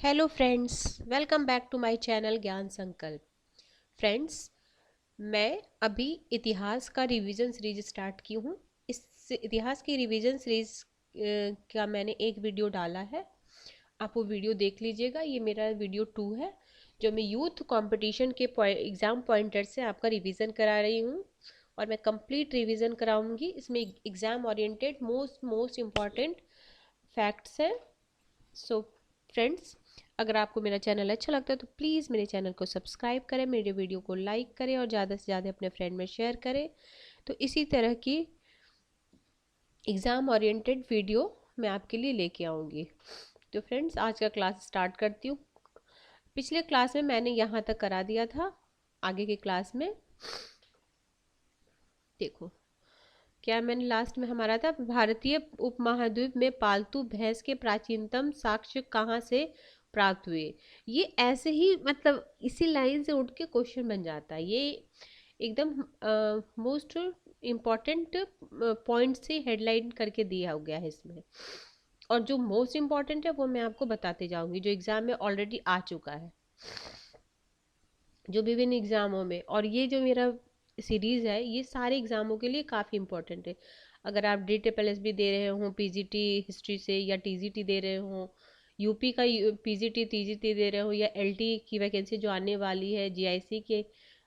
Hello friends, welcome back to my channel Gyan Sankalp. Friends, मैं अभी इतिहास का रिवीजन सीरीज स्टार्ट की हूँ। इस इतिहास की रिवीजन सीरीज का मैंने एक वीडियो डाला है। आप वो वीडियो देख लीजिएगा। ये मेरा वीडियो 2 है, जो मैं यूथ कंपटीशन के एग्ज़ाम पॉइंटर से आपका रिवीजन करा रही हूँ। और मैं कंप्लीट रिवीजन कराऊंगी। इसमें exam oriented most important facts हैं। सो फ्रेंड्स, अगर आपको मेरा चैनल अच्छा लगता है तो प्लीज़ मेरे चैनल को सब्सक्राइब करें, मेरे वीडियो को लाइक करें और ज़्यादा से ज़्यादा अपने फ्रेंड में शेयर करें। तो इसी तरह की एग्ज़ाम ओरिएंटेड वीडियो मैं आपके लिए लेके आऊँगी। तो फ्रेंड्स, आज का क्लास स्टार्ट करती हूँ। पिछले क्लास में मैंने यहाँ तक करा दिया था। आगे की क्लास में देखो क्या मैंने लास्ट में हमारा था। भारतीय उपमहाद्वीप में पालतू भैंस के प्राचीनतम साक्ष्य कहाँ से प्राप्त हुए। ये ऐसे ही मतलब इसी लाइन से उठ के क्वेश्चन बन जाता है। ये एकदम मोस्ट इम्पॉर्टेंट पॉइंट से हेडलाइन करके दिया हो गया है इसमें। और जो मोस्ट इम्पॉर्टेंट है वो मैं आपको बताते जाऊंगी, जो एग्जाम में ऑलरेडी आ चुका है, जो विभिन्न एग्जामों में। और ये जो मेरा सीरीज़ है ये सारे एग्जामों के लिए काफ़ी इंपॉर्टेंट है। अगर आप DTPLS भी दे रहे हो PGT हिस्ट्री से, या TGT दे रहे हो, यूपी का PGT TGT दे रहे हो, या LT की वैकेंसी जो आने वाली है, GIC के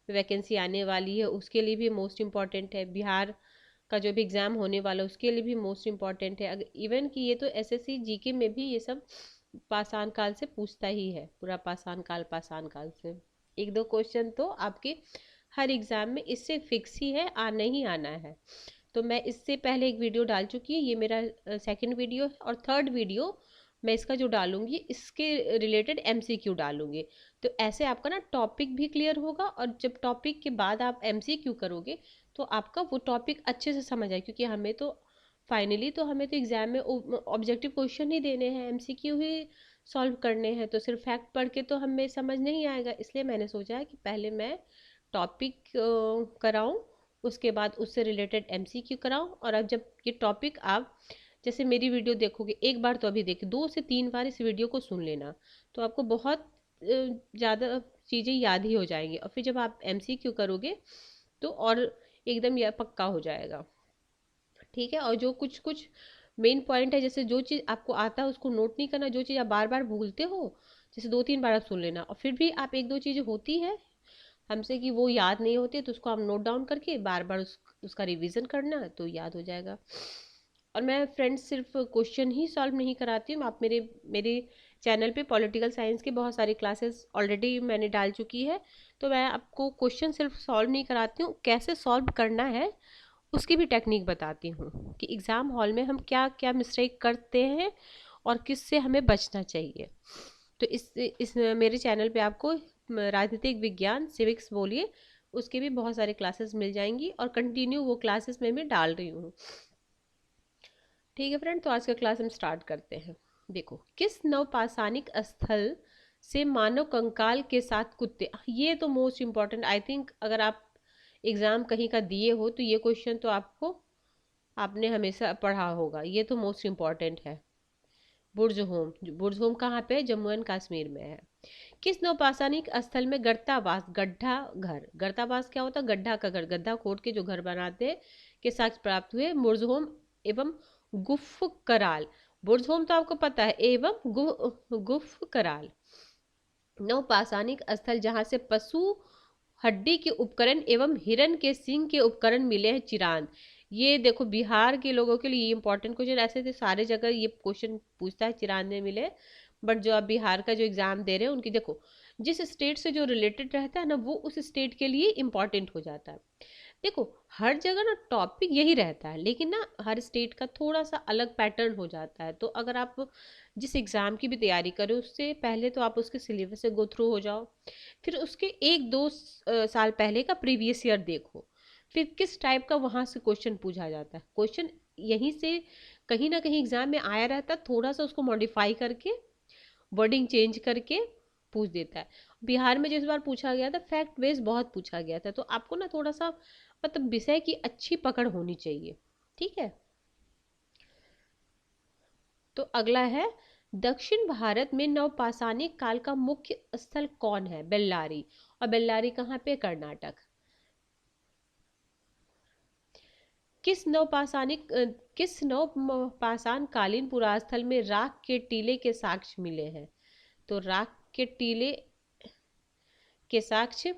वैकेंसी आने वाली है, उसके लिए भी मोस्ट इम्पॉर्टेंट है। बिहार का जो भी एग्ज़ाम होने वाला है उसके लिए भी मोस्ट इम्पॉर्टेंट है। अगर इवन कि ये तो SSC GK में भी ये सब पाषाण काल से पूछता ही है, पूरा पाषाण काल से एक दो क्वेश्चन तो आपके हर एग्जाम में इससे फिक्स ही है, आना ही आना है। तो मैं इससे पहले एक वीडियो डाल चुकी है, ये मेरा सेकंड वीडियो है। और थर्ड वीडियो मैं इसका जो डालूंगी इसके रिलेटेड MCQ डालूंगी। तो ऐसे आपका ना टॉपिक भी क्लियर होगा, और जब टॉपिक के बाद आप MCQ करोगे तो आपका वो टॉपिक अच्छे से समझ आए। क्योंकि हमें तो फाइनली तो हमें तो एग्जाम में ऑब्जेक्टिव क्वेश्चन ही देने हैं, MCQ ही सॉल्व करने हैं। तो सिर्फ फैक्ट पढ़ के तो हमें समझ नहीं आएगा। इसलिए मैंने सोचा है कि पहले मैं टॉपिक कराऊं, उसके बाद उससे रिलेटेड MCQ कराऊं। और अब जब ये टॉपिक आप जैसे मेरी वीडियो देखोगे एक बार, तो अभी देखिए 2 से 3 बार इस वीडियो को सुन लेना, तो आपको बहुत ज़्यादा चीज़ें याद ही हो जाएंगी। और फिर जब आप MCQ करोगे तो और एकदम यह पक्का हो जाएगा। ठीक है। और जो कुछ कुछ मेन पॉइंट है, जैसे जो चीज़ आपको आता है उसको नोट नहीं करना, जो चीज़ आप बार बार भूलते हो जैसे 2 3 बार आप सुन लेना, और फिर भी आप एक दो चीज़ें होती है हमसे कि वो याद नहीं होती, तो उसको आप नोट डाउन करके बार बार उसका रिवीजन करना, तो याद हो जाएगा। और मैं फ्रेंड्स सिर्फ क्वेश्चन ही सॉल्व नहीं कराती हूँ। आप मेरे मेरे चैनल पे पॉलिटिकल साइंस की बहुत सारी क्लासेस ऑलरेडी मैंने डाल चुकी है। तो मैं आपको क्वेश्चन सिर्फ सॉल्व नहीं कराती हूँ, कैसे सॉल्व करना है उसकी भी टेक्निक बताती हूँ कि एग्ज़ाम हॉल में हम क्या क्या मिस्टेक करते हैं और किससे हमें बचना चाहिए। तो इस मेरे चैनल पे आपको राजनीतिक विज्ञान सिविक्स बोलिए, उसके भी बहुत सारे क्लासेस मिल जाएंगी, और कंटिन्यू वो क्लासेस में मैं डाल रही हूँ। ठीक है फ्रेंड, तो आज का क्लास हम स्टार्ट करते हैं। देखो, किस नवपाषाणिक स्थल से मानव कंकाल के साथ कुत्ते, ये तो मोस्ट इम्पॉर्टेंट आई थिंक। अगर आप एग्ज़ाम कहीं का दिए हो तो ये क्वेश्चन तो आपको आपने हमेशा पढ़ा होगा। ये तो मोस्ट इम्पॉर्टेंट है। बुर्ज होम कहाँ पे है? जम्मू एंड कश्मीर में है। किस नवपाषाणिक स्थल में गर्तावास गड्ढा घर, गर्तावास क्या होता है? गड्ढा का घर, गड्ढा खोद के जो घर बनाते हैं, के साक्ष्य प्राप्त हुए। बुर्ज होम एवं गुफ कराल। बुर्ज होम तो आपको पता है, एवं गुफ कराल नवपाषाणिक स्थल जहाँ से पशु हड्डी के उपकरण एवं हिरण के सींग के उपकरण मिले हैं। चिरांद। ये देखो बिहार के लोगों के लिए इंपॉर्टेंट क्वेश्चन, ऐसे थे सारे जगह ये क्वेश्चन पूछता है चिरांद में मिले। बट जो आप बिहार का जो एग्जाम दे रहे हैं उनकी देखो, जिस स्टेट से जो रिलेटेड रहता है ना वो उस स्टेट के लिए इंपॉर्टेंट हो जाता है। देखो, हर जगह ना टॉपिक यही रहता है, लेकिन ना हर स्टेट का थोड़ा सा अलग पैटर्न हो जाता है। तो अगर आप जिस एग्ज़ाम की भी तैयारी करो उससे पहले तो आप उसके सिलेबस से गो थ्रू हो जाओ। फिर उसके 1 2 साल पहले का प्रीवियस ईयर देखो, फिर किस टाइप का वहाँ से क्वेश्चन पूछा जाता है। क्वेश्चन यहीं से कहीं ना कहीं एग्जाम में आया रहता है, थोड़ा सा उसको मॉडिफाई करके वर्डिंग चेंज करके पूछ देता है। बिहार में जिस बार पूछा गया था फैक्ट बेस्ड बहुत पूछा गया था, तो आपको ना थोड़ा सा मतलब विषय की अच्छी पकड़ होनी चाहिए। ठीक है। तो अगला है दक्षिण भारत में नवपाषाणिक काल का मुख्य स्थल कौन है? बेल्लारी। और बेल्लारी कहाँ पे? कर्नाटक। किस नवपाषाण कालीन पुरास्थल में राख के टीले के साक्ष्य मिले हैं? तो राख के टीले के साक्ष्य,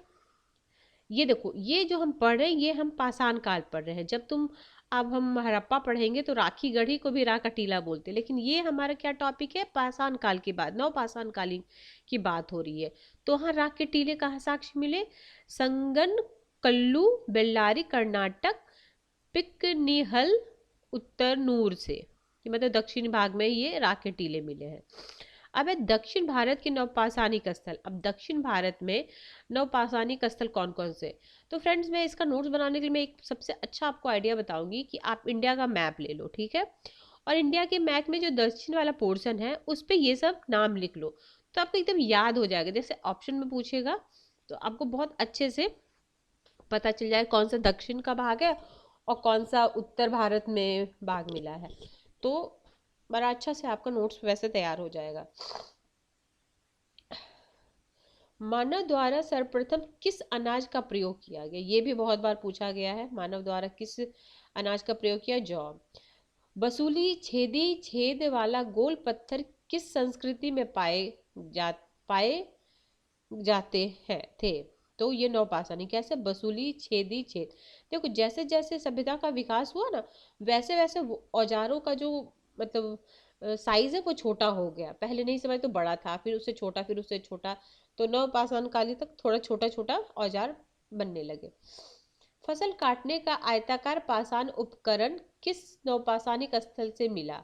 ये देखो, ये जो हम पढ़ रहे हैं ये हम पाषाण काल पढ़ रहे हैं। जब तुम अब हम हड़प्पा पढ़ेंगे तो राखी गढ़ी को भी राख का टीला बोलते हैं, लेकिन ये हमारा क्या टॉपिक है? पाषाण काल की बात, नवपाषाण कालीन की बात हो रही है। तो हाँ, राख के टीले कहाँ साक्ष्य मिले? संगन कल्लू, बेल्लारी कर्नाटक, पिकनिहल उत्तरनूर से, मतलब दक्षिणी भाग में ये राख के टीले मिले हैं। अब है दक्षिण भारत के नवपाषाणिक स्थल। अब दक्षिण भारत में नवपाषाणिक स्थल कौन कौन से? तो फ्रेंड्स, मैं इसका नोट्स बनाने के लिए मैं एक सबसे अच्छा आपको आइडिया बताऊंगी कि आप इंडिया का मैप ले लो, ठीक है? और इंडिया के मैप में जो दक्षिण वाला पोर्शन है उस पर ये सब नाम लिख लो, तो आपको एकदम याद हो जाएगा। जैसे ऑप्शन में पूछेगा तो आपको बहुत अच्छे से पता चल जाए कौन सा दक्षिण का भाग है और कौन सा उत्तर भारत में भाग मिला है। तो बड़ा अच्छा से आपका नोट्स वैसे तैयार हो जाएगा। मानव द्वारा सर्वप्रथम किस अनाज का प्रयोग किया गया? ये भी बहुत बार पूछा गया है। मानव द्वारा किस अनाज का प्रयोग किया? जौ। बसूली छेदी छेद वाला गोल पत्थर किस संस्कृति में पाए जाते हैं थे? तो ये नवपाषाणी। कैसे? बसूली छेदी छेद। देखो, जैसे जैसे सभ्यता का विकास हुआ ना, वैसे वैसे औजारों का जो मतलब साइज है वो छोटा हो गया। पहले नहीं समय तो बड़ा था, फिर उससे छोटा, फिर उससे छोटा, तो नवपाषाण काली तक थोड़ा छोटा छोटा औजार बनने लगे। फसल काटने का आयताकार पाषाण उपकरण किस नवपाषाणिक स्थल से मिला?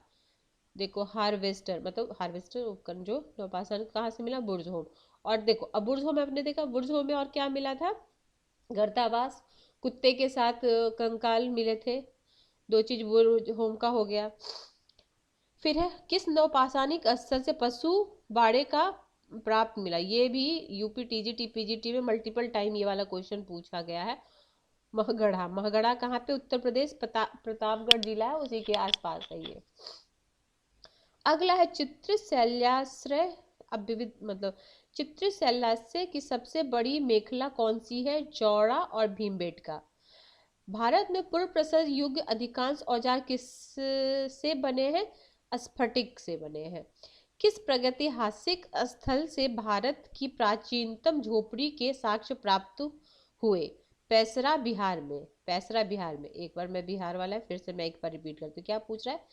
देखो, हार्वेस्टर, मतलब हार्वेस्टर उपकरण जो नवपाषाण कहाँ से मिला? बुर्जहोम। और देखो, अब बुर्जहोम में आपने देखा, बुर्जहोम में और क्या मिला था? गर्तावास, कुत्ते के साथ कंकाल मिले थे। दो चीज बुर्जहोम का हो गया। फिर है किस नवपाषाणिक स्थल से पशु बाड़े का प्राप्त मिला? ये भी यूपी टीजीटी पीजीटी में मल्टीपल टाइम ये वाला क्वेश्चन पूछा गया है। महगढ़ा। महगढ़ा कहाँ पे? उत्तर प्रदेश, प्रतापगढ़ जिला है, उसी के आसपास है ये। अगला है चित्र शैल्याश्रय। अब विविध मतलब चित्र शैल्याश्रय की सबसे बड़ी मेखला कौन सी है? चौड़ा और भीमबेटका। भारत में पूर्व प्रस्तुत युग अधिकांश औजार किस से बने हैं? स्फटिक से बने हैं। किस प्रागैतिहासिक स्थल से भारत की प्राचीनतम झोपड़ी के साक्ष्य प्राप्त हुए? पैसरा बिहार में। पैसरा बिहार में। एक बार मैं बिहार वाला है, फिर से मैं एक बार रिपीट करती हूँ। क्या पूछ रहा है?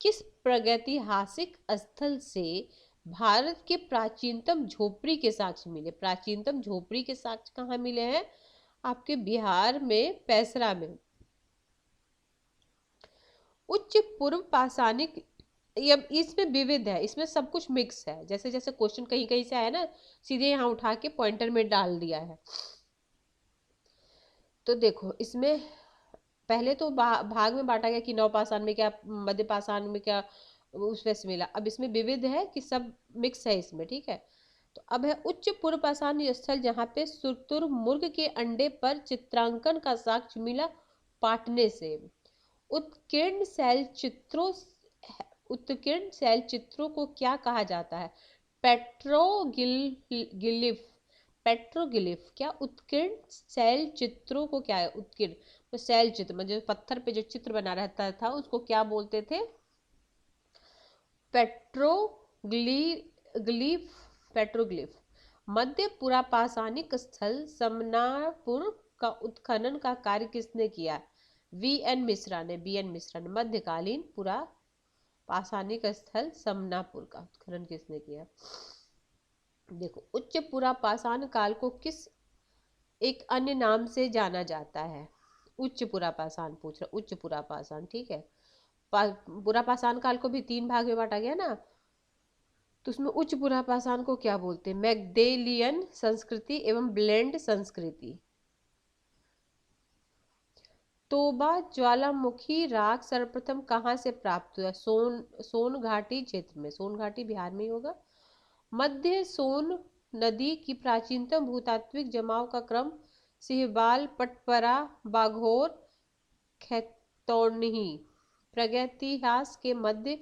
किस प्रागैतिहासिक स्थल से भारत के प्राचीनतम झोपड़ी के साक्ष्य मिले? प्राचीनतम झोपड़ी के साक्ष्य कहाँ मिले हैं? आपके बिहार में, पैसरा में। उच्च पूर्व पाषाणिक, ये इसमें विविध है, इसमें सब कुछ मिक्स है। जैसे जैसे क्वेश्चन कहीं कहीं से आया ना, सीधे यहाँ उठा के पॉइंटर में डाल दिया है। तो देखो, इसमें पहले तो भाग में बांटा गया कि नवपाषाण में क्या, मध्य पाषाण में क्या, उस वैसे मिला। अब इसमें विविध है कि सब मिक्स है इसमें, ठीक है? तो अब है उच्च पूर्व पाषाण स्थल जहाँ पे शुतुरमुर्ग के अंडे पर चित्रांकन का साक्ष्य मिला पाटने से। उत्कीर्ण शैल चित्रों उत्कीर्ण शैल चित्रों को क्या कहा जाता है? पेट्रोगिलिफ। पेट्रोगिलिफ। क्या उत्कीर्ण शैल चित्रों को क्या है? उत्कीर्ण तो शैल चित्र, मतलब पत्थर पे जो चित्र बना रहता था उसको क्या बोलते थे? पेट्रोग्लिफ। पेट्रोग्लिफ। मध्य पुरापाषाणिक स्थल समनापुर का उत्खनन का कार्य किसने किया? वी.एन. मिश्रा ने। बी.एन. मिश्रा ने। मध्यकालीन पुरा पाषाणिक स्थल समनापुर का उत्खनन किसने किया? देखो, उच्च पुरा पाषाण काल को किस एक अन्य नाम से जाना जाता है? उच्च पुरा पाषाण पूछ रहा, उच्च पुरा पाषाण, ठीक है? पुरा पाषाण काल को भी 3 भाग में बांटा गया ना, तो उसमें उच्च पुरा पाषाण को क्या बोलते हैं? मैग्डेलियन संस्कृति एवं ब्लेंड संस्कृति। तोबा ज्वालामुखी राग सर्वप्रथम कहाँ से प्राप्त हुआ? सोन घाटी क्षेत्र में। सोन घाटी बिहार में ही होगा। मध्य सोन नदी की प्राचीनतम भूतात्विक जमाव का क्रम सिहबाल, पटपरा, बाघोर, खैतौनी। प्रागैतिहास के मध्य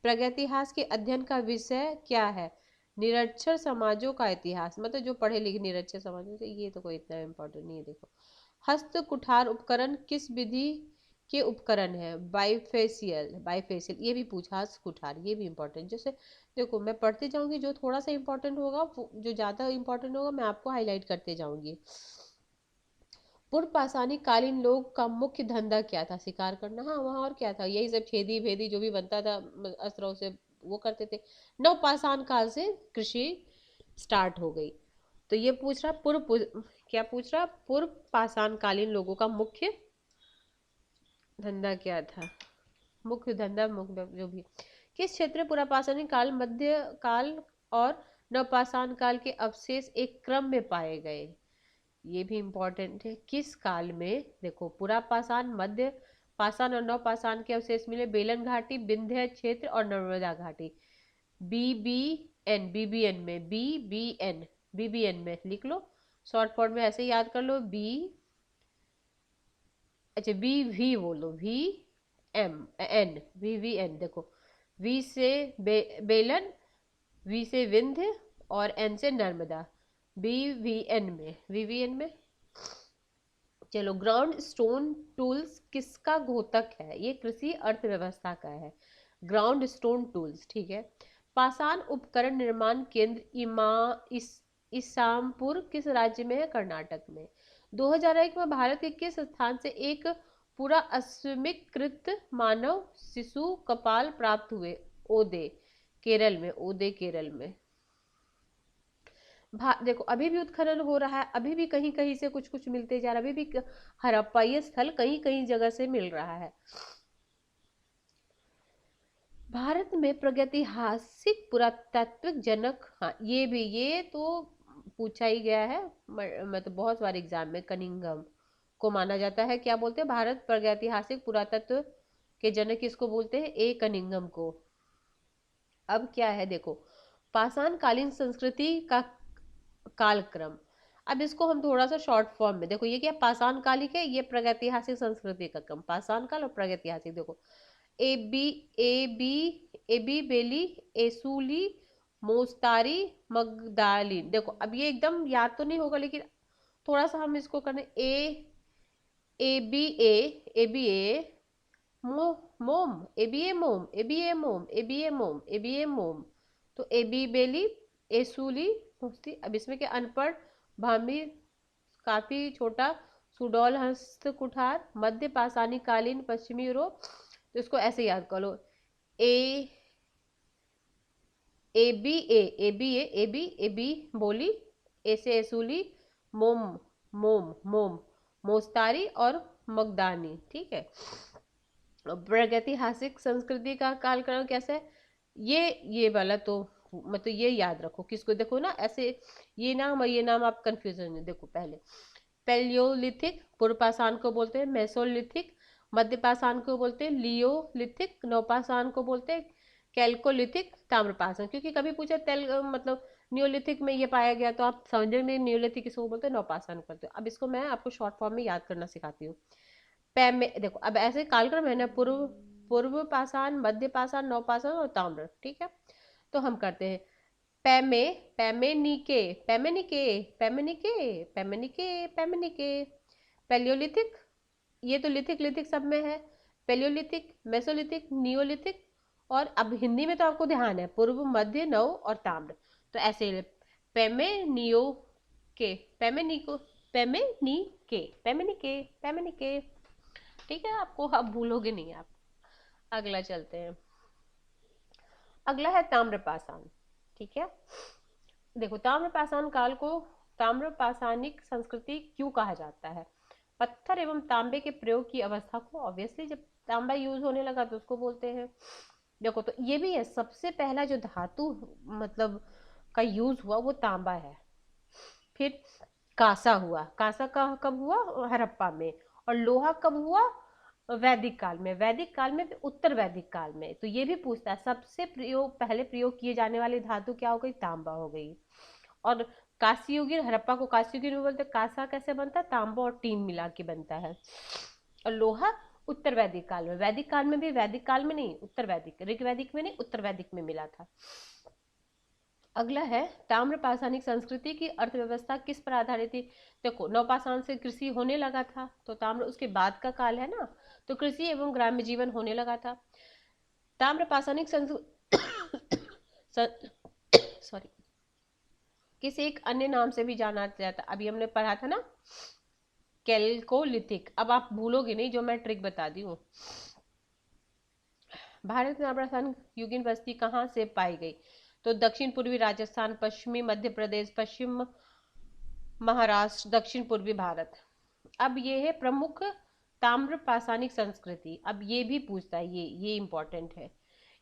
प्रागैतिहासिक के अध्ययन का विषय क्या है? निरक्षर समाजों का इतिहास, मतलब जो पढ़े लिखे निरक्षर समाजों से, ये तो कोई इतना इम्पोर्टेंट नहीं है। देखो, हस्त कुठार उपकरण किस विधि के उपकरण है? बाइफेशियल, बाइफेशियल ये भी पूछा। हस्त कुठार ये भी इम्पोर्टेंट। जैसे देखो मैं पढ़ते जाऊंगी, जो थोड़ा सा इम्पोर्टेंट होगा जो ज्यादा इम्पोर्टेंट होगा मैं आपको हाईलाइट करते जाऊंगी। पूर्व पाषाणी कालीन लोग का मुख्य धंधा क्या था? शिकार करना। हाँ, वहाँ और क्या था? यही सब छेदी भेदी जो भी बनता था अस्त्रों से, वो करते थे। नवपाषाण काल से कृषि स्टार्ट हो गई। तो ये पूछ रहा क्या पूछ रहा? पूर्व पाषाण कालीन लोगों का मुख्य धंधा क्या था? मुख्य धंधा, मुख्य जो भी। किस क्षेत्र में पुरापाषाणी काल, मध्य काल और नवपाषाण काल के अवशेष एक क्रम में पाए गए? ये भी इम्पोर्टेंट है। किस काल में? देखो, पुरापाषाण, मध्य पाषाण और नवपाषाण के अवशेष मिले? बेलन घाटी, विंध्य क्षेत्र और नर्मदा घाटी। बीबीएन में, बीबीएन में लिख लो, शॉर्ट फॉर्म में ऐसे याद कर लो। अच्छा, वी बोलो, वी एन। देखो, वी से बेलन, वी से विंध्य और एन से नर्मदा। वीवीएन में। चलो, ग्राउंड स्टोन टूल्स किसका घोतक है? ये कृषि अर्थव्यवस्था का है। ग्राउंड स्टोन टूल्स, ठीक है। पाषाण उपकरण निर्माण केंद्र इसामपुर किस राज्य में है? कर्नाटक में। 2001 में भारत के किस स्थान से एक पूरा अस्वीकृत मानव शिशु कपाल प्राप्त हुए? ओदे, केरल में। ओदे, केरल में। देखो, अभी भी उत्खनन हो रहा है, अभी भी कहीं कहीं से कुछ कुछ मिलते जा रहा है, अभी भी हड़प्पाई स्थल कहीं कहीं जगह से मिल रहा है। भारत में प्रागैतिहासिक पुरातात्विक जनक, हाँ ये तो पूछा ही गया है, मतलब बहुत बार एग्जाम में। कनिंघम को माना जाता है, क्या बोलते हैं, भारत प्रागैतिहासिक पुरातत्व के जनक किसको बोलते हैं? ए कनिंघम को। अब क्या है, देखो, पाषाण कालीन संस्कृति का कालक्रम। अब इसको हम थोड़ा सा शॉर्ट फॉर्म में देखो, ये क्या पाषाण कालिक है, ये प्रागैतिहासिक संस्कृति का क्रम। पाषाण काल और प्रागैतिहासिक। देखो, ए बी ए बी ए बी बेली, एसूली, मोस्तारी, मगदालिन। देखो, अब ये एकदम याद तो नहीं होगा, लेकिन थोड़ा सा हम इसको करने। ए बी ए मोम, ए बी ए मोम। तो ए बी बेली, एसूली, मुफ्ती। अब इसमें क्या? अनपढ़, भामी, काफी छोटा, सुडौल, हस्त कुठार, मध्य पाषाणी कालीन, पश्चिमी यूरोप। तो इसको ऐसे याद कर लो। ए ए बी बोली, ए से एसूली, मोम मोम, मोस्तारी और मगदानी, ठीक है। प्रागैतिहासिक संस्कृति का कालक्रम कैसा है? ये वाला तो मतलब ये याद रखो, किसको? देखो ना, ऐसे ये नाम और ये नाम आप कंफ्यूजन में। देखो, पहले पैलियोलिथिक पूर्व पाषाण को बोलते हैं, मेसोलिथिक मध्य पाषाण को बोलते हैं, लियोलिथिक नवपाषाण को बोलते हैं, कैल्कोलिथिक ताम्रपाषाण। क्योंकि कभी पूछा तेल मतलब न्योलिथिक में ये पाया गया, तो आप समझेंगे न्योलिथिक किसको बोलते हैं, नवपाषाण करते हो। अब इसको मैं आपको शॉर्ट फॉर्म में याद करना सिखाती हूँ। पैमे देखो, अब ऐसे कालक्रम है ना, पूर्व पाषाण, मध्य पाषाण, नवपाषाण और ताम्र, ठीक है। तो हम करते हैं। पैमे पैमेनिके पैमेनिके पैमेनिके पैमेनिके पैमेनिके। पैलियोलिथिक, ये तो लिथिक लिथिक सब में है। Palaeolithic, Mesolithic, Neolithic. और अब हिंदी में तो आपको ध्यान है, पूर्व, मध्य, नव और ताम्र। तो ऐसे पेमेनियो के, पेमेनिको, पेमेनिके। ठीक है, आपको अब भूलोगे नहीं आप। अगला चलते हैं। अगला है ताम्रपाषाण, ठीक है। देखो, ताम्रपाषाण काल को ताम्रपाषाणिक संस्कृति क्यों कहा जाता है? पत्थर एवं तांबे के प्रयोग की अवस्था को, ऑब्वियसली जब तांबा यूज होने लगा तो उसको बोलते हैं। देखो, तो ये भी है, सबसे पहला जो धातु मतलब का यूज हुआ वो तांबा है। फिर कांसा हुआ, कांसा का कब हुआ? हड़प्पा में। और लोहा कब हुआ? वैदिक काल में। वैदिक काल में फिर उत्तर वैदिक काल में। तो ये भी पूछता है, सबसे पहले प्रयोग किए जाने वाली धातु क्या हो गई? तांबा हो गई। और कांस्ययुगीन, हड़प्पा को कांस्ययुगीन बोलते हैं। कांसा कैसे बनता है? तांबा और टीन मिला के बनता है। और लोहा उत्तर वैदिक काल में, वैदिक काल में भी, वैदिक काल में नहीं, उत्तर वैदिक, ऋग वैदिक में नहीं, उत्तर वैदिक में मिला था। अगला है, ताम्र पाषाणिक संस्कृति की अर्थव्यवस्था किस पर आधारित थी? देखो, नवपाषाण से कृषि होने लगा था, तो ताम्र उसके बाद का काल है ना, तो कृषि एवं ग्राम्य जीवन होने लगा था। ताम्र पाषाणिक सॉरी, किसी एक अन्य नाम से भी जाना जाता, अभी हमने पढ़ा था ना, कैल्कोलिथिक। अब आप भूलोगे नहीं जो मैं ट्रिक बता दी हूँ। भारत में आभ्रसान युगीन बस्ती कहाँ से पाई गई? तो दक्षिण पूर्वी राजस्थान, पश्चिमी मध्य प्रदेश, पश्चिम महाराष्ट्र, दक्षिण पूर्वी भारत। अब ये है प्रमुख ताम्र पाषाणिक संस्कृति। अब ये भी पूछता है, ये इम्पोर्टेंट है।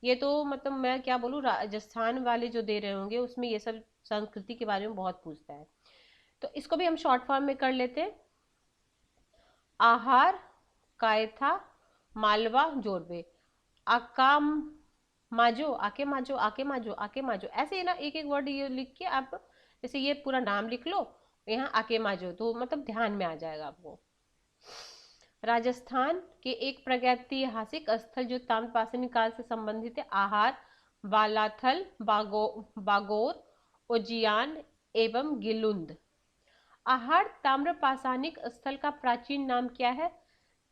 ये तो मतलब मैं क्या बोलूँ, राजस्थान वाले जो दे रहे होंगे उसमें ये सब संस्कृति के बारे में बहुत पूछता है, तो इसको भी हम शॉर्ट फॉर्म में कर लेते हैं। आहार, कायथा, मालवा, जोरबे। आकाम माजो, आके माजो, आके माजो, आके माजो, ऐसे ना एक एक वर्ड ये लिख के आप, जैसे ये पूरा नाम लिख लो, यहाँ आके माजो, तो मतलब ध्यान में आ जाएगा आपको। राजस्थान के एक प्रागैतिहासिक स्थल जो ताम्रपाषाणी काल से संबंधित है, आहार, बालाथल, बागोर, उज्जैन एवं गिलुंद। आहार ताम्रपाषाणिक स्थल का प्राचीन नाम क्या है?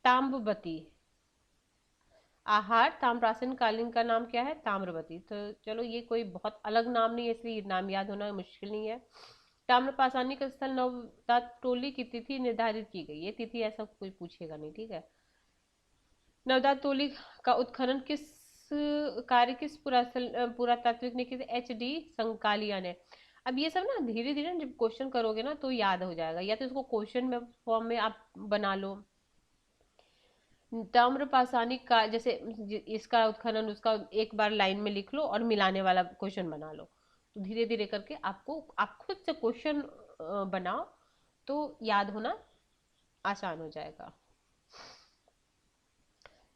ताम्रवती। आहार ताम्रपाषाण कालीन का नाम क्या है? ताम्रवती। तो चलो, ये कोई बहुत अलग नाम नहीं है, इसलिए नाम याद होना मुश्किल नहीं है। ताम्रपाषाणिक स्थल नवदात टोली की तिथि निर्धारित की गई, ये तिथि ऐसा कोई पूछेगा नहीं, ठीक है। नवदात टोली का उत्खनन किस कार्य किस पुरातात्विक ने किया? HD संकालिया ने। अब ये सब ना धीरे धीरे जब क्वेश्चन करोगे ना तो याद हो जाएगा, या तो इसको क्वेश्चन में फॉर्म में आप बना लो। ताम्रपाषाणी का जैसे इसका उत्खनन, उसका एक बार लाइन में लिख लो और मिलाने वाला क्वेश्चन बना लो, तो धीरे धीरे करके आपको, आप खुद से क्वेश्चन बनाओ तो याद होना आसान हो जाएगा।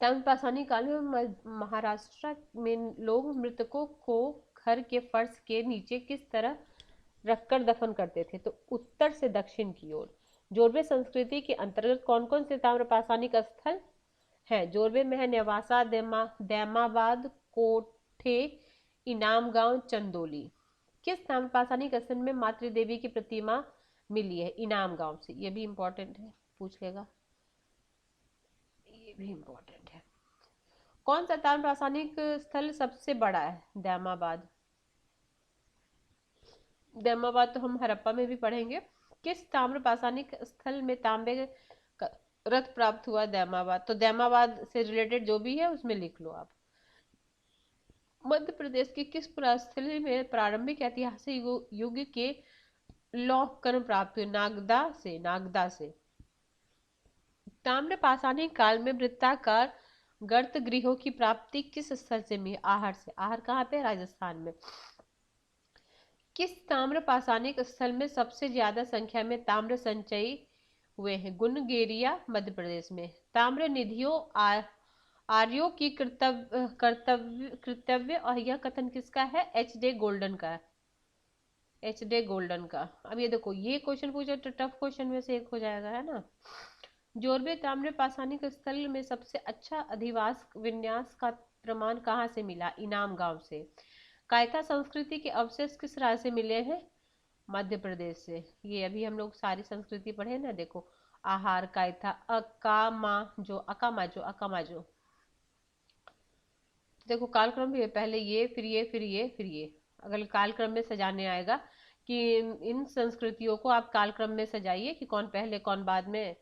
ताम्रपाषाणी काल में महाराष्ट्र में लोग मृतकों को घर के फर्श के नीचे किस तरह रखकर दफन करते थे? तो उत्तर से दक्षिण की ओर। जोरबे संस्कृति के अंतर्गत कौन कौन से ताम्रपाषाणिक स्थल है? जोरबे में है नेवासा, दैमाबाद, कोठे, इनाम गांव, चंदोली। किस ताम्रपाषाणिक स्थल में मातृ देवी की प्रतिमा मिली है? इनाम गांव से। ये भी इंपॉर्टेंट है, पूछ लेगा, ये भी इंपॉर्टेंट है। कौन सा ताम्रपाषाणिक स्थल सबसे बड़ा है? दैमाबाद। दैमाबाद तो हम हड़प्पा में भी पढ़ेंगे। किस ताम्रपाषाणिक स्थल में तांबे का रथ प्राप्त हुआ? दैमाबाद। तो दैमाबाद से रिलेटेड जो भी है उसमें लिख लो आप। मध्य प्रदेश के किस पुरास्थली में प्रारंभिक ऐतिहासिक युग के लौह कण प्राप्त हुए? नागदा से। ताम्र पाषाणी काल में वृत्ताकार गर्त गृहों की प्राप्ति किस स्थल से मिली? आहर से। आहर कहाँ पे? राजस्थान में। किस ताम्र पाषाणिक स्थल में सबसे ज्यादा संख्या में ताम्र संचयी हुए हैं? गुनगेरिया, मध्य प्रदेश में। ताम्र निधियों आर्यों की कृतव्य और यह कथन किसका है? HD गोल्डन का। HD गोल्डन का। अब ये देखो, ये क्वेश्चन पूछे तो टफ क्वेश्चन में से एक हो जाएगा, है ना। जोरबे ताम्र पाषाणिक स्थल में सबसे अच्छा अधिवास विन्यास का प्रमाण कहाँ से मिला? इनाम गांव से। कायथा संस्कृति के अवशेष किस राज्य से मिले हैं? मध्य प्रदेश से। ये अभी हम लोग सारी संस्कृति पढ़े ना, देखो, आहार, कायथा, अकामाजो। देखो कालक्रम भी है, पहले ये, फिर ये, फिर ये, फिर ये। अगर कालक्रम में सजाने आएगा कि इन संस्कृतियों को आप कालक्रम में सजाइए कि कौन पहले कौन बाद में,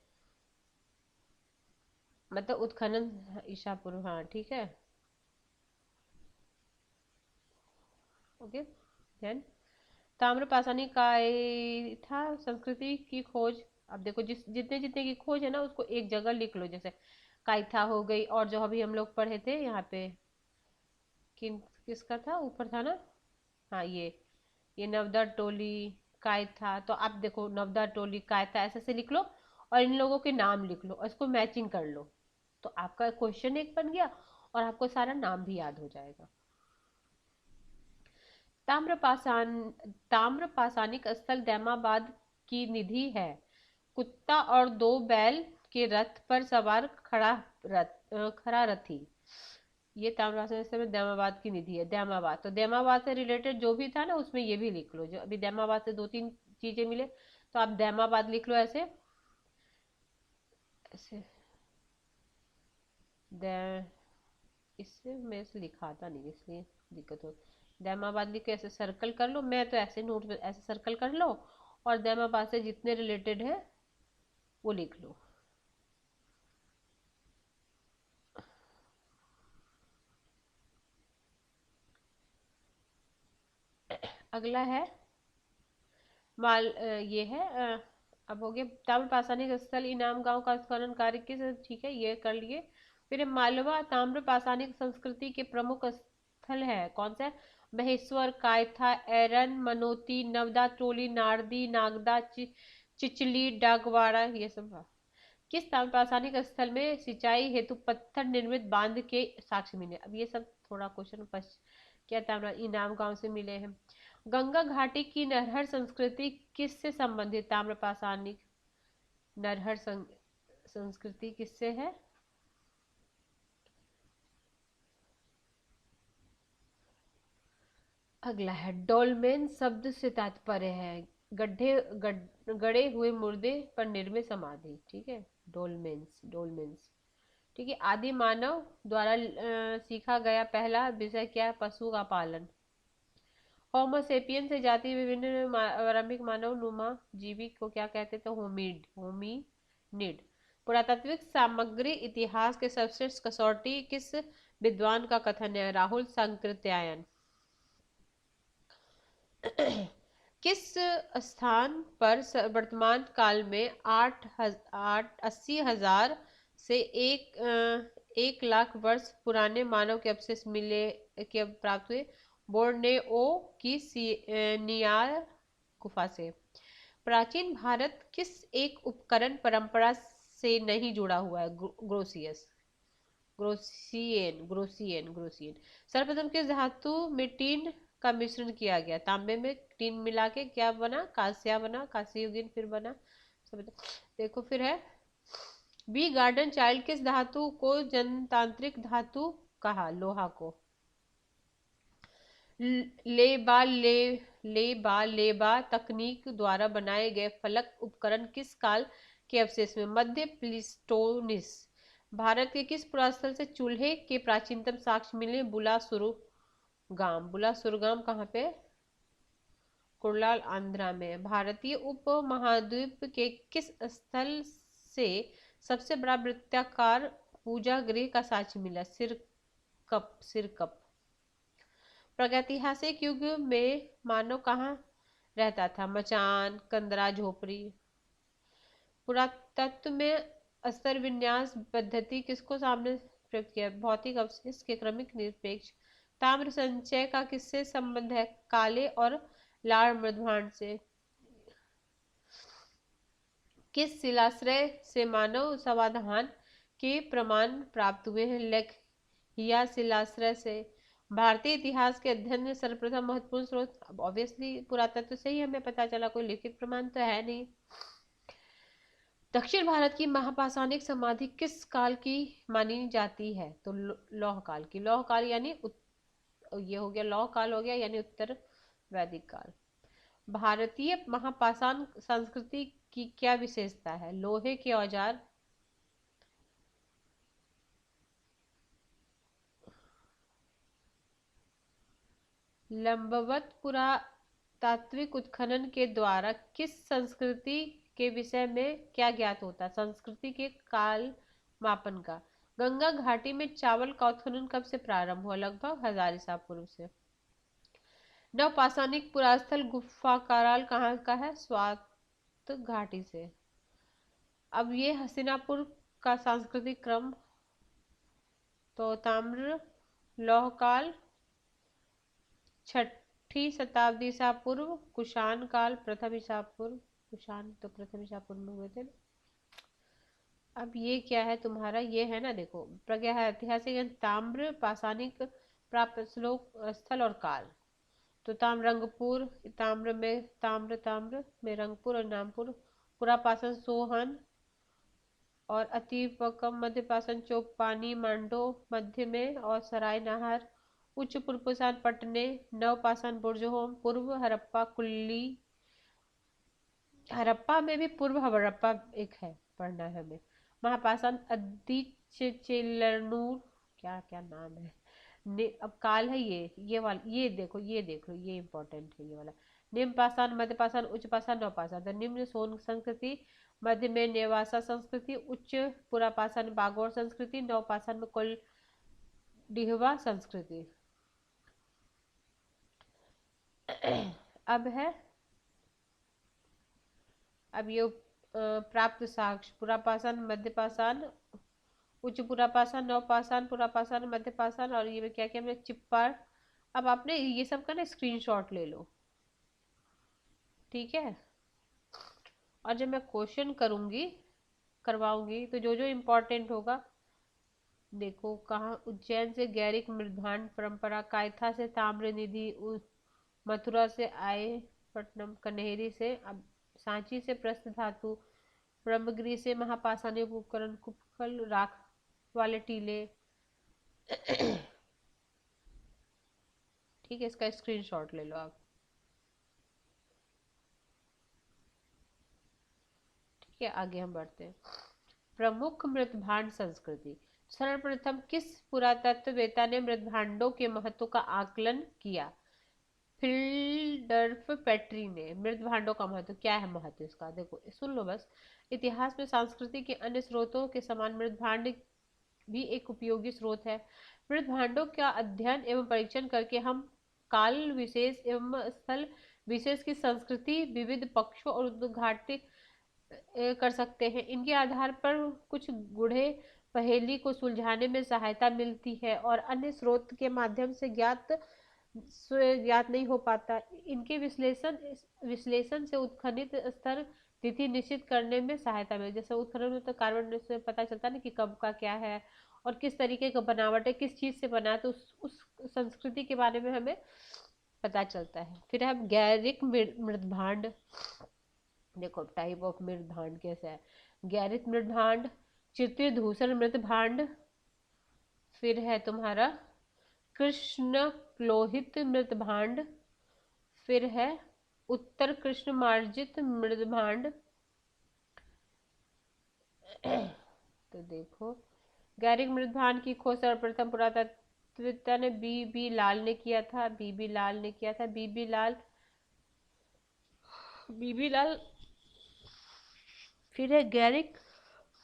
मतलब उत्खनन ईशापुर, हाँ ठीक है, ओके। देन ताम्रपाषाणी कायथा संस्कृति की खोज। अब देखो, जितने जितने की खोज है ना उसको एक जगह लिख लो, जैसे कायथा हो गई, और जो अभी हम लोग पढ़े थे यहाँ पे, किसका था, ऊपर था ना, हाँ ये नवदा टोली, कायथा। तो आप देखो, नवदा टोली, कायथा ऐसे से लिख लो और इन लोगों के नाम लिख लो और इसको मैचिंग कर लो, तो आपका क्वेश्चन एक बन गया और आपको सारा नाम भी याद हो जाएगा। ताम्रपाषाण ताम्रपाषाणिक स्थल दैमाबाद की निधि है। कुत्ता और 2 बैल के रथ पर सवार खड़ा रथी। ये ताम्रपाषाण में दैमाबाद की निधि है। दैमाबाद, तो दैमाबाद से रिलेटेड जो भी था ना उसमें ये भी लिख लो। जो अभी दैमाबाद से दो तीन चीजें मिले तो आप दैमाबाद लिख लो ऐसे ऐसे। दै इससे मैं इसे लिखाता नहीं इसलिए दिक्कत हो। दैमाबाद लिख के ऐसे सर्कल कर लो, मैं तो ऐसे नोट में ऐसे सर्कल कर लो, और दैमाबाद से जितने रिलेटेड है वो लिख लो। अगला है ये है अब हो गया ताम्र पाषाणिक स्थल इनाम गांव का उत्खनन कार्य किस, ठीक है ये कर लिए। फिर मालवा ताम्र पाषाणिक संस्कृति के प्रमुख स्थल है कौन सा है? महेश्वर, कायथा, एरन, मनोती, नवदा, टोली, नारदी, नागदा, चिचली, डागवाड़ा, ये सब है। किस ताम्र पाषाणिक स्थल में सिंचाई हेतु पत्थर निर्मित बांध के साक्ष्य मिले? अब ये सब थोड़ा क्वेश्चन क्या ताम्र इनाम गांव से मिले हैं। गंगा घाटी की नरहर संस्कृति किससे संबंधित? ताम्र पाषाणिक नरहर संस्कृति किससे है? अगला है डोलमेन शब्द से तात्पर्य है गड़े हुए मुर्दे पर निर्मित समाधि, ठीक है। डोलमेन्स डोलमेन्स, ठीक है। आदि मानव द्वारा सीखा गया पहला विषय क्या है? पशु का पालन। होमोसेपियन से जाति विभिन्न आरंभिक मानव नुमा जीवी को क्या कहते थे? होमीनिड। पुरातात्विक सामग्री इतिहास के सर्वश्रेष्ठ कसौटी किस विद्वान का कथन है? राहुल सांकृत्यायन। किस स्थान पर वर्तमान काल में 80,000 से 1 लाख वर्ष पुराने मानव के अवशेष मिले के प्राप्त हुए? बोर्नेओ की नियार गुफा से। प्राचीन भारत किस एक उपकरण परंपरा से नहीं जुड़ा हुआ है? ग्रोसियस ग्रोसियन ग्रोसियन ग्रोसियन। सर्वप्रथम किस धातु में टीन का मिश्रण किया गया? तांबे में टीन मिला के क्या बना? कांस्य बना, कांस्ययुगीन फिर बना। सब देखो फिर है बी गार्डन चाइल्ड किस धातु को जनतांत्रिक धातु कहा? लोहा को। लेबा लेबा तकनीक द्वारा बनाए गए फलक उपकरण किस काल के अवशेष में? मध्य प्लीस्टोसिस। भारत के किस पुरास्थल से चूल्हे के प्राचीनतम साक्ष्य मिले? बुला सुरगाम कहाँ पे? कुर्लाल आंध्रा में। भारतीय उपमहाद्वीप के किस स्थल से सबसे बड़ा वृत्ताकार पूजा गृह का साक्ष्य मिला? सिरकप। प्रागैतिहासिक युग में मानव कहाँ रहता था? मचान, कंदरा, झोपड़ी। पुरातत्व में स्तर विन्यास पद्धति किसको सामने प्रयुक्त किया? भौतिक अवशेष के क्रमिक निरपेक्ष। ताम्र संचय का किससे संबंध है? काले और लाल मृदभांड से। किस शिलाश्रय से मानव समाधान के प्रमाण प्राप्त हुए हैं? लेखिया शिलाश्रय से। भारतीय इतिहास के अध्ययन में सर्वप्रथम महत्वपूर्ण स्रोत? ऑब्वियसली पुरातत्व से ही हमें पता चला, कोई लिखित प्रमाण तो है नहीं। दक्षिण भारत की महापाषाणिक समाधि किस काल की मानी जाती है? तो लौह काल की। लौह काल यानी ये हो गया लौह काल हो गया यानी उत्तर वैदिक काल। भारतीय महापाषाण संस्कृति की क्या विशेषता है? लोहे के औजार, लंबवत पुरातात्विक उत्खनन के द्वारा किस संस्कृति के विषय में क्या ज्ञात होता? संस्कृति के काल मापन का। गंगा घाटी में चावल का उत्खनन कब से प्रारंभ हुआ? लगभग 1000 ईसा पूर्व से। नवपाषाणिक पुरास्थल गुफा कराल कहाँ का है? स्वात घाटी से। अब ये हस्तिनापुर का सांस्कृतिक क्रम, तो ताम्र लौह काल 6ठी शताब्दी ईसा पूर्व, कुषाण काल प्रथम ईसा पूर्व। कुषाण तो प्रथम ईसा पूर्व में हुए थे ना। अब ये क्या है तुम्हारा? ये है ना, देखो ऐतिहासिक ताम्र पाषाणिक प्राप्त श्लोक स्थल और काल। तो ताम्रंगपुर, ताम्र में रंगपुर और नामपुर। पुरापाषाण सोहन और अतिपकम मध्य पाषाण चोप पानी मांडो मध्य में, और सराय नहर उच्च पुरपुसान पटने, नव पाषाण बुर्जहोम पूर्व हड़प्पा कुल्ली, हड़प्पा में भी पूर्व हड़प्पा एक है, पढ़ना है हमें। महापाषाण अदिचेलनूर, क्या क्या नाम है। अब काल है ये वाला, ये देखो, ये देख लो, ये इंपॉर्टेंट है ये वाला। निम्न पाषाण मध्य पाषाण उच्च पाषाण नव पाषाण। तो निम्न सोन संस्कृति, मध्य में नेवासा संस्कृति, उच्च पुरा पाषाण बागोर संस्कृति, नव पाषाण में कुल डिहवा संस्कृति। अब है, अब ये प्राप्त साक्ष्य, पुरापाषाण मध्य पाषाण उच्च पुरापाषाण नव पाषाण पुरापाषाण मध्य पाषाण, और ये क्या क्या हमने चिप्पार। अब आपने ये सब का ना स्क्रीनशॉट ले लो, ठीक है। और जब मैं क्वेश्चन करूंगी करवाऊंगी तो जो जो इम्पोर्टेंट होगा, देखो कहाँ, उज्जैन से गैरिक मृदभांड परंपरा, कायथा से ताम्र निधि, मथुरा से आए पट्टनम, कन्हेरी से, अब सांची से प्रस्थ धातु, ब्रह्मगिरी से महापाषाणी उपकरण, कुपखल राख वाले टीले। ठीक है, इसका स्क्रीनशॉट ले लो आप। ठीक है, आगे हम बढ़ते हैं। प्रमुख मृदभांड संस्कृति। सर्वप्रथम किस पुरातत्ववेत्ता ने मृदभांडों के महत्व का आकलन किया? फिल्डर्फ पेट्री ने। मृदभांडों का महत्व, क्या है महत्व इसका, देखो सुन लो बस। इतिहास में संस्कृति के अन्य स्रोतों के समान मृदभांड भी एक उपयोगी स्रोत है। मृदभांडों का अध्ययन एवं परीक्षण करके हम काल विशेष एवं स्थल विशेष की संस्कृति, विविध पक्षों और उद्घाटित कर सकते हैं। इनके आधार पर कुछ गूढ़े पहेली को सुलझाने में सहायता मिलती है और अन्य स्रोत के माध्यम से ज्ञात नहीं हो पाता। इनके विश्लेषण से उत्खनित स्तर तिथि निश्चित करने में सहायता मिलती है। जैसे उत्खनन में तो कार्बन से पता चलता है ना कि कब का क्या है और किस तरीके का बनावट है, किस चीज से बना है, तो उस संस्कृति के बारे में हमें पता चलता है। फिर है गैरिक मृदभांड। देखो टाइप ऑफ मृदभांड कैसा है। गैरिक मृदभांड, चित्रित धूसर मृदभांड, फिर है तुम्हारा कृष्ण प्लोहित मृदभांड, फिर है उत्तर कृष्ण मार्जित मृदभांड। तो देखो, गैरिक मृदभांड की खोज सर्वप्रथम पुरातत्ववेत्ता ने बी लाल ने किया था। बी लाल। फिर है गैरिक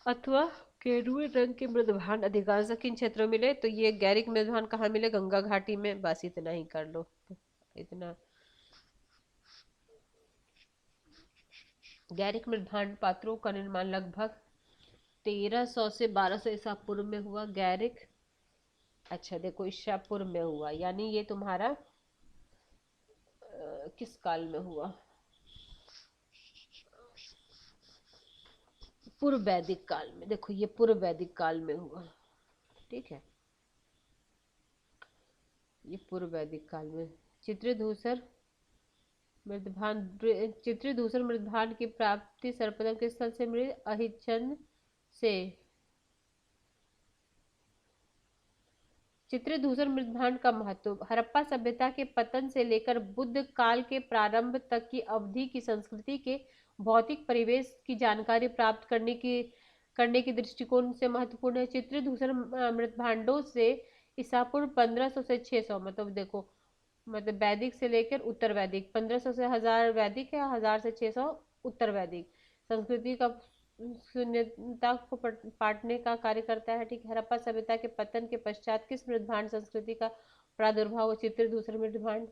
अथवा गेरुए रंग के मृदभांड अधिकांश किन क्षेत्रों में मिले? तो ये गैरिक मृदभांड कहाँ मिले? गंगा घाटी में। बस इतना ही कर लो, इतना। गैरिक मृदभांड पात्रों का निर्माण लगभग 1300 से 1200 ईसा पूर्व में हुआ। गैरिक, अच्छा देखो, ईसा पूर्व में हुआ, यानी ये तुम्हारा किस काल में हुआ? पूर्व वैदिक काल में। देखो ये पूर्व वैदिक काल में हुआ, ठीक है, ये पूर्व वैदिक काल में। चित्रधूसर मृदभांड, चित्रधूसर मृदभांड की प्राप्ति सर्वप्रथम किस स्थल से मिली? अहिचन से। चित्रधूसर मृदभांड का महत्व। हड़प्पा सभ्यता के पतन से लेकर बुद्ध काल के प्रारंभ तक की अवधि की संस्कृति के भौतिक परिवेश की जानकारी प्राप्त करने की दृष्टिकोण से महत्वपूर्ण है। चित्रधूसर मृदभांडों से ईसा पूर्व 1500 से 600, मतलब देखो, मतलब वैदिक से लेकर उत्तर वैदिक, 1500 से 1000 वैदिक है, 1000 से 600 उत्तर वैदिक संस्कृति का शून्यता को पाटने का कार्य करता है। ठीक है, हड़प्पा सभ्यता के पतन के पश्चात किस मृदभांड संस्कृति का प्रादुर्भाव हुआ? चित्रधूसर मृदभांड।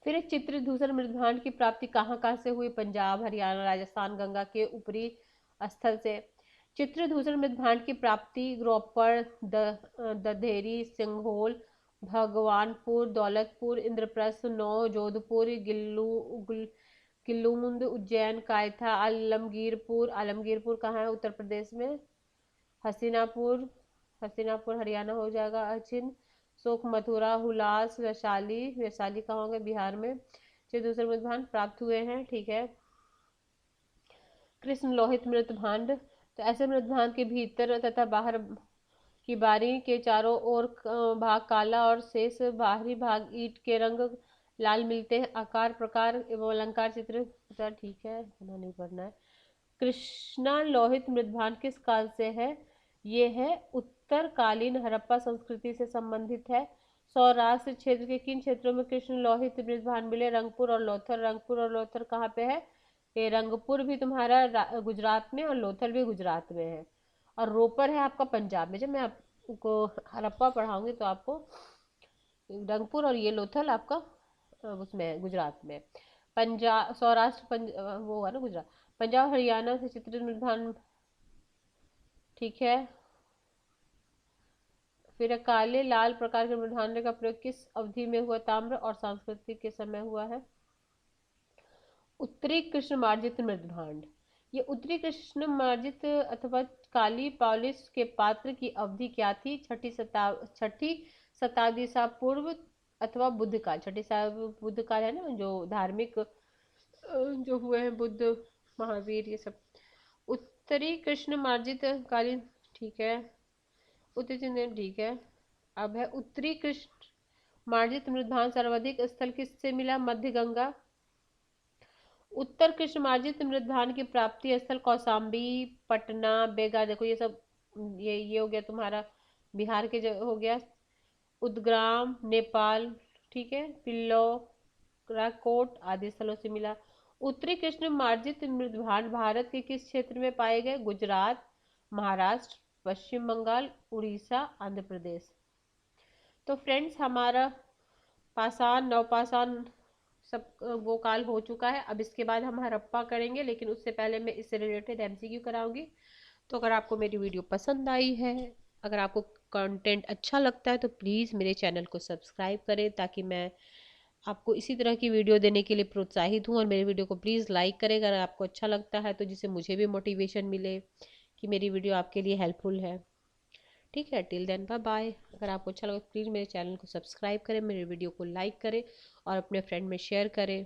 फिर एक चित्रधूसर मृदभांड की प्राप्ति कहाँ कहाँ से हुई? पंजाब, हरियाणा, राजस्थान, गंगा के ऊपरी स्थल से। चित्रधूसर मृदभांड की प्राप्ति रोपड़, दधेरी, सिंघोल, भगवानपुर, दौलतपुर, इंद्रप्रस्थ, नौ, जोधपुर, किल्लूमुंद, उज्जैन, कायथा, आलमगीरपुर। आलमगीरपुर कहाँ है? उत्तर प्रदेश में। हसीनापुर, हसीनापुर हरियाणा हो जाएगा। अचिन, शोक, मथुरा, हुलास, वैशाली, वैशाली कहाँ होंगे? बिहार में। दूसरे मृदभांड प्राप्त हुए हैं, ठीक है। कृष्ण लोहित मृदभांड, तो ऐसे मृदभान के भीतर तथा बाहर की बारी के चारों ओर भाग काला और शेष बाहरी भाग ईंट के रंग लाल मिलते हैं। आकार प्रकार एवं अलंकार चित्र, ठीक है, इतना नहीं पढ़ना है। कृष्णा लोहित मृदभान किस काल से है? ये है उत्तरकालीन हड़प्पा संस्कृति से संबंधित है। सौराष्ट्र क्षेत्र के किन क्षेत्रों में कृष्ण लोहित मृदभान मिले? रंगपुर और लोथल। रंगपुर और लोथल कहाँ पे है? ये रंगपुर भी तुम्हारा गुजरात में और लोथल भी गुजरात में है, और रोपर है आपका पंजाब में। जब मैं आपको हड़प्पा पढ़ाऊंगी तो आपको रंगपुर और ये लोथल आपका उसमें गुजरात में। पंजाब सौराष्ट्र वो है ना गुजरात। पंजाब हरियाणा से चित्रित मृदभान, ठीक है। फिर काले लाल प्रकार के मृदभांड का प्रयोग किस अवधि में हुआ? ताम्र और सांस्कृतिक के समय हुआ है। उत्तरी कृष्ण मार्जित मृदभांड, ये उत्तरी कृष्ण मार्जित अथवा काली पॉलिश के पात्र की अवधि क्या थी? छठी शताब्दी ईसा पूर्व अथवा बुद्ध काल। छठी बुद्ध काल है ना, जो धार्मिक जो हुए हैं बुद्ध महावीर ये सब। उत्तरी कृष्ण मार्जित कालीन, ठीक है। उत्तरी, ठीक है। अब है उत्तरी कृष्ण मार्जित मृदभान सर्वाधिक स्थल किससे मिला? मध्य गंगा। उत्तर कृष्ण मार्जित मृदभान की प्राप्ति स्थल कौशाम्बी, पटना, बेगा, देखो ये सब ये हो गया तुम्हारा बिहार के हो गया। उदग्राम नेपाल, ठीक है। पिल्लो कोट आदि स्थलों से मिला। उत्तरी कृष्ण मार्जित मृदभान भारत के किस क्षेत्र में पाए गए? गुजरात, महाराष्ट्र, पश्चिम बंगाल, उड़ीसा, आंध्र प्रदेश। तो फ्रेंड्स हमारा पाषाण नवपाषाण सब वो काल हो चुका है। अब इसके बाद हम हड़प्पा करेंगे, लेकिन उससे पहले मैं इससे रिलेटेड एमसीक्यू कराऊंगी। तो अगर आपको मेरी वीडियो पसंद आई है, अगर आपको कंटेंट अच्छा लगता है, तो प्लीज़ मेरे चैनल को सब्सक्राइब करें, ताकि मैं आपको इसी तरह की वीडियो देने के लिए प्रोत्साहित हूँ। और मेरे वीडियो को प्लीज़ लाइक करें अगर आपको अच्छा लगता है, तो जिससे मुझे भी मोटिवेशन मिले कि मेरी वीडियो आपके लिए हेल्पफुल है। ठीक है, टिल देन बाय बाय। अगर आपको अच्छा लगा प्लीज़ मेरे चैनल को सब्सक्राइब करें, मेरे वीडियो को लाइक करें और अपने फ्रेंड में शेयर करें।